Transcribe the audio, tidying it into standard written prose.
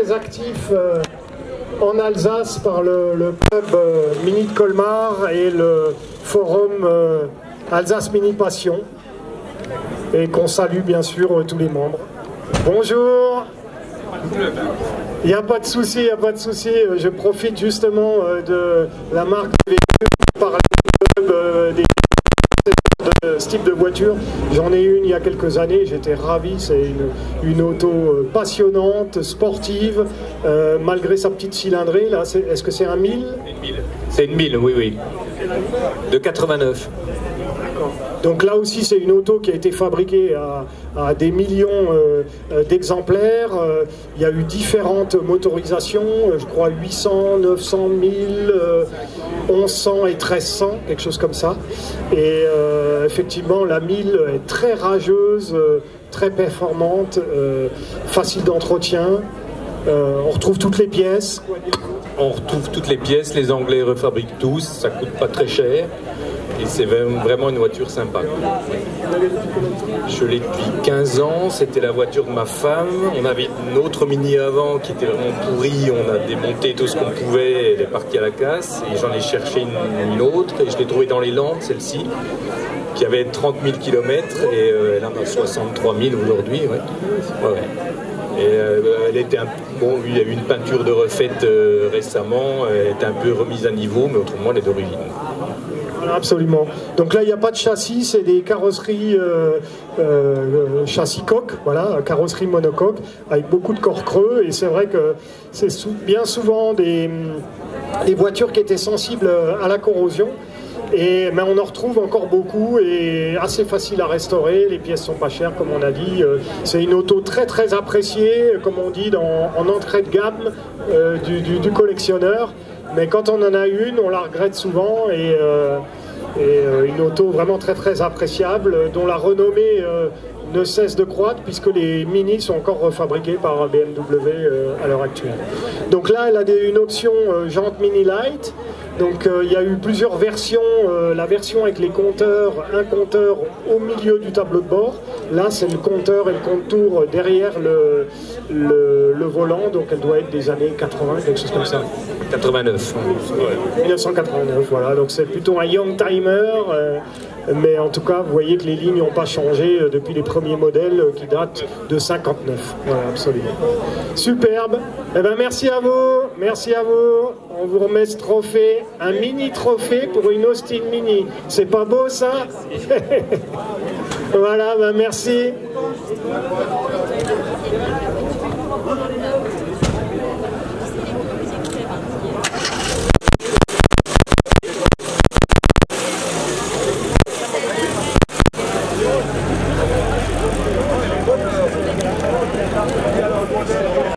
très actif en Alsace par le club Mini de Colmar et le forum Alsace Mini Passion, et qu'on salue bien sûr tous les membres. Bonjour. Il n'y a pas de souci, il n'y a pas de souci. Je profite justement de la marque des véhicules pour parler du club de ce type de voiture. J'en ai une il y a quelques années, j'étais ravi. C'est une auto passionnante, sportive, malgré sa petite cylindrée. Là, est-ce que c'est un 1000 ? C'est une 1000, oui, oui. De 89. Donc là aussi, c'est une auto qui a été fabriquée à des millions d'exemplaires. Il y a eu différentes motorisations, je crois 800, 900, 1000, 1100 et 1300, quelque chose comme ça. Et effectivement, la 1000 est très rageuse, très performante, facile d'entretien. On retrouve toutes les pièces. On retrouve toutes les pièces, les Anglais refabriquent tous, ça coûte pas très cher. Et c'est vraiment une voiture sympa. Je l'ai depuis 15 ans, c'était la voiture de ma femme. On avait une autre Mini avant qui était vraiment pourrie, on a démonté tout ce qu'on pouvait, elle est partie à la casse. Et j'en ai cherché une autre et je l'ai trouvée dans les Landes, celle-ci, qui avait 30 000 km et elle en a 63 000 aujourd'hui. Ouais. Ouais. Et elle était bon, il y a eu une peinture de refaite récemment, elle était un peu remise à niveau, mais autrement elle est d'origine. Absolument. Donc là, il n'y a pas de châssis, c'est des carrosseries châssis coque, voilà, carrosserie monocoque, avec beaucoup de corps creux. Et c'est vrai que c'est bien souvent des voitures qui étaient sensibles à la corrosion. Mais on en retrouve encore beaucoup et assez facile à restaurer. Les pièces sont pas chères, comme on a dit. C'est une auto très très appréciée, comme on dit, en entrée de gamme du collectionneur. Mais quand on en a une, on la regrette souvent, et une auto vraiment très très appréciable, dont la renommée ne cesse de croître, puisque les Mini sont encore refabriqués par BMW à l'heure actuelle. Donc là, elle a une option jante Mini Light. Donc il y a eu plusieurs versions, la version avec les compteurs, un compteur au milieu du tableau de bord. Là, c'est le compteur et le compte-tour derrière le volant, donc elle doit être des années 80, quelque chose comme ça. 89. 1989, voilà, donc c'est plutôt un young timer, mais en tout cas, vous voyez que les lignes n'ont pas changé depuis les premiers modèles qui datent de 59. Voilà, absolument. Superbe. Eh ben, merci à vous, merci à vous. On vous remet ce trophée, un mini trophée pour une Austin Mini. C'est pas beau ça? Voilà, ben merci.